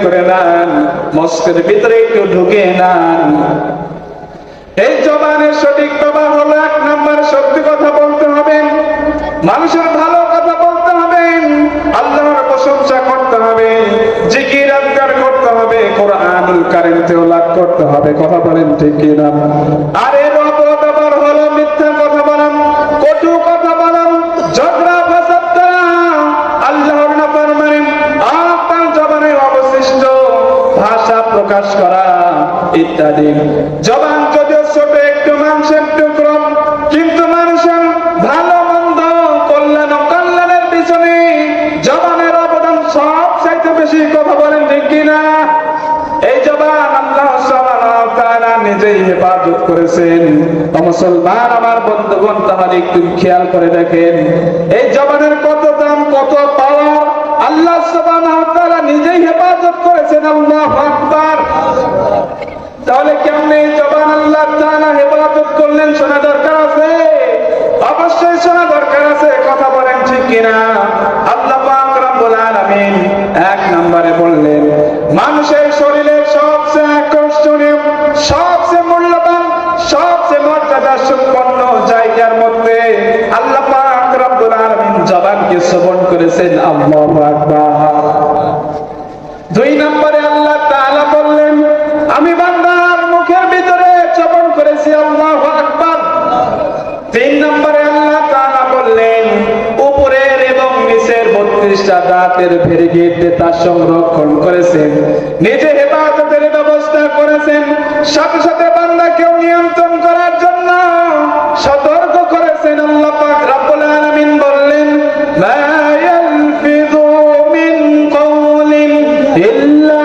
করে নেন, মস্কের ভিতরে একটু ঢুকে নেন। এই জবানের সঠিক ব্যবহার হলো, 1 নম্বর সত্যি কথা বলতে হবে, মানুষের ভালো কথা বলতে হবে, আল্লাহর প্রশংসা করতে হবে, জিকির আজকার করতে হবে, কোরআনুল কারীম তেলাওয়াত করতে হবে। কথা বলেন ঠিক কি না? আর এর অপব্যবহার হলো মিথ্যা কথা বলা, কটু কথা বলা, ঝগড়া ফাসাদ করা, আল্লাহর নাফরমানি, আপনার জবানে অবশিষ্ট ভাষা প্রকাশ করা ইত্যাদি। জবান যদিও ছোট একটু মাংসের টুকরো, কিন্তু মানুষের ভালো মন্দ কল্যাণ ও কল্যাণের পিছনে জবানের অবদান সবচাইতে বেশি। কথা বলেন ঠিক কিনা? এই জবান আল্লাহ সুবহানাহু ওয়া তাআলা নিজেই হেফাজত করেছেন। মুসলমান আমার বন্ধুগণ, তাহলে একটু খেয়াল করে দেখেন এই জবানের কত দাম, কত পাওয়ার। আল্লাহ সুবহানাহু ওয়া তাআলা নিজেই হেফাজত করেছেন। আল্লাহু আকবার। তাহলে কেমনে জবান আল্লাহ তাআলা হেফাজত করলেন, শোনা দরকার আছে, অবশ্যই শোনা দরকার আছে। কথা বলেন ঠিক কিনা? আল্লাহ পাক রব্বুল আলামিন 1 নম্বরে বললেন, মানুষের শরীরের সবচেয়ে আকর্ষণীয়, সবচেয়ে মূল্যবান, সবচেয়ে মর্যাদা সম্পন্ন জায়গার মধ্যে আল্লাহ পাক রব্বুল আলামিন জবানকে শ্রবণ করেছেন। আল্লাহু আকবার। 2 নম্বরে আল্লাহ তাআলা বললেন, আমি বান্দার মুখের ভিতরে শ্রবণ করেছি। আল্লাহু আকবার। 3 নম্বরে আল্লাহ তাআলা বললেন, উপরের এবং নিচের 32টা দাঁতের ভেরিগেটে তা সংরক্ষণ করেছেন, নিজে হেফাজতের ব্যবস্থা করেছেন, সাথে সাথে বান্দাকেও নিয়ন্ত্রণ করার জন্য সতর্ক করেছেন। আল্লাহ পাক রব্বুল আলামিন বললেন, মা ইয়ালফিযু মিন কওলিন ইল্লা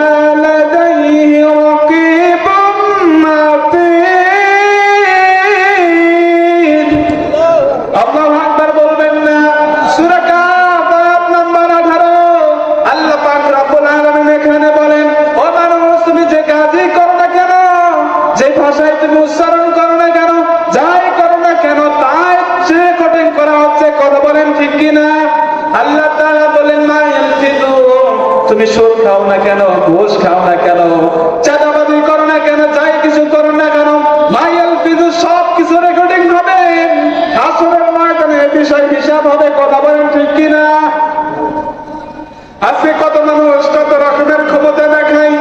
তুমি সুদ খাও না কেন, ঘুষ খাও না কেন, চাঁদাবাজি করো না কেন, যাই কিছু করো না কেন, মাইয়াল ফিজু সব কিছু রেকর্ডিং হবে, হাসরের ময়দানে বিষয় হিসাব হবে। কথা বলেন ঠিক কিনা? আজকে কত মানুষ কত রকমের ক্ষমতা দেখায়,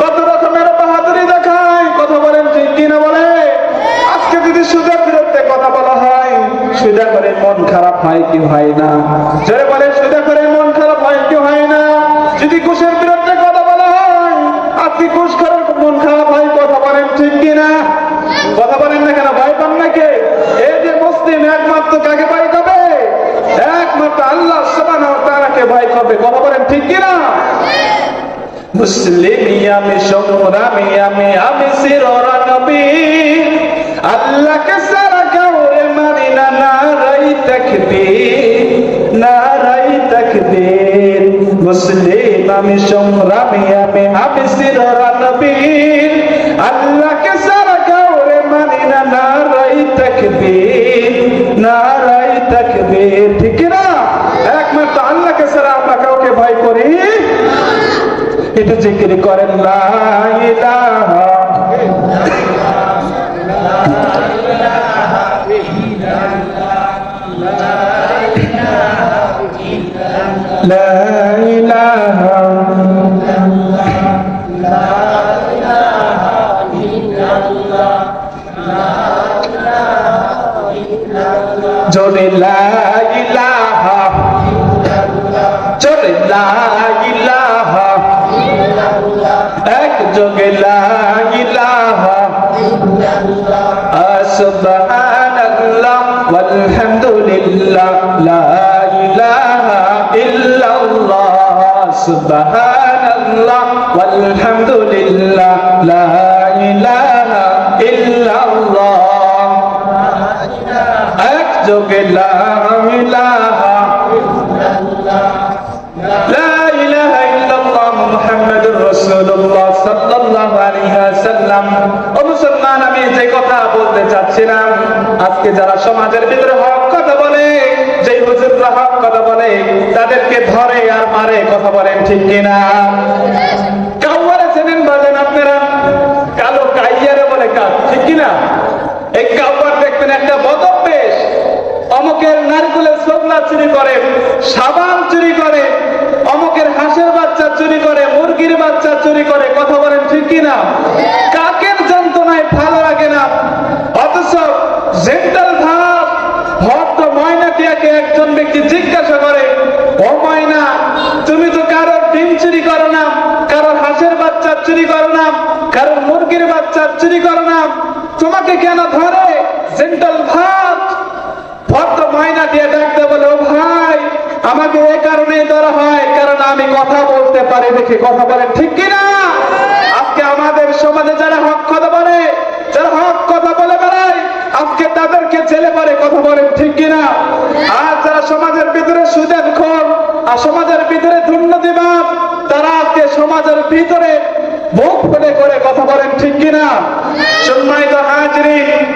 কত রকমের বাহাদুরি দেখায়। কথা বলেন ঠিক কিনা? বলে আজকে যদি সুদের বিরুদ্ধে কথা বলা হয়, সুদা করে মন খারাপ হয় কি হয় না? যারা বলে সুদা করে মন খারাপ হয় কি হয় না? যদি ঘুষের বিরুদ্ধে কথা বলা হয়, আজকে ঘুষ খাওয়ার মন খারাপ হয়। কথা বলেন ঠিক কিনা? কথা বলেন না কেন? ভয় পান নাকি? এই যে মুসলিম একমাত্র কাকে ভয় করবে? একমাত্র আল্লাহ সুবহানাহু ওয়া তাআলাকে ভয় করবে। কথা বলেন ঠিক কিনা? মুসলিম আমি সংগ্রামী, আমি সিররা নবী, আল্লাহকে সারা কাউরে মানি না, নারাই তাকবীর, নারাই তাকবীর। মুসলিম আমি সংগ্রামী, আমি সিররা নবী, আল্লাহকে সারা কাউরে মানি না, নারাই তাকবীর, নারাই তাকবীর। ঠিক না? একমাত্র আল্লাহকে ছাড়া আমরা কাউকে ভয় করি। এটা জিকির করেন, লা ইলাহা লা ইলাহা জোরে লা ইলাহা, জোরে লা ইলাহা, এক যোগে লা ইলাহা, সুবহানাল্লাহ ওয়ালহামদুলিল্লাহ, লা ইলাহা ইল্লাল্লাহ, সুবহানাল্লাহ ওয়ালহামদুলিল্লাহ, লা ইলাহা ইল্লাল্লাহ, এক যোগে লা ইলাহা লা ইলাহা ইল্লাল্লাহ মুহাম্মাদুর রাসূলুল্লাহ সাল্লাল্লাহু আলাইহি ওয়াসাল্লাম। ও মুসলমান, আমি যে কথা বলতে চাচ্ছিলাম, আজকে যারা সমাজের ভিতরে হক কথা বলে, যে হুজুররা হক কথা বলে, তাদেরকে ধরে আর মারে। কথা বলেন ঠিক কিনা? আবার দেখবেন একটা বদভ্যাস, অমুকের নারকেলের ছোবলা চুরি করে, সাবান চুরি করে, অমুকের হাঁসের বাচ্চা চুরি করে, মুরগির বাচ্চা চুরি করে। কথা বলেন ঠিক কিনা? কাকের যন্ত্রণায় ভালো লাগে না, অথচ জেন্টাল ভাব ভদ্র ময়নাটিয়াকে একজন ব্যক্তি জিজ্ঞাসা করে, ও ময়না, তুমি তো কারোর ডিম চুরি করো না, কারোর হাঁসের বাচ্চা চুরি করো না, কারোর মুরগির বাচ্চা চুরি করো না, তোমাকে কেন ধরে? জেন্টাল ভাব ভদ্র ময়নাটিয়া ডাকতে বলে, ও ভাই, আমাকে এই কারণেই ধরা হয় কারণ আমি কথা বলতে পারি দেখি। কথা বলেন ঠিক কিনা? আজকে আমাদের সমাজে যারা হক কথা বলে, যারা হক কথা বলে বেড়ায়, আজকে তাদেরকে জেলে পড়ে। কথা বলেন ঠিক কিনা? আর যারা সমাজের ভিতরে সুদেনখোর আর সমাজের ভিতরে দুর্নীতিবাদ, তারা আজকে সমাজের ভিতরে মুখ ফুটে করে। কথা বলেন ঠিক কিনা? সম্মানিত হাজরিন,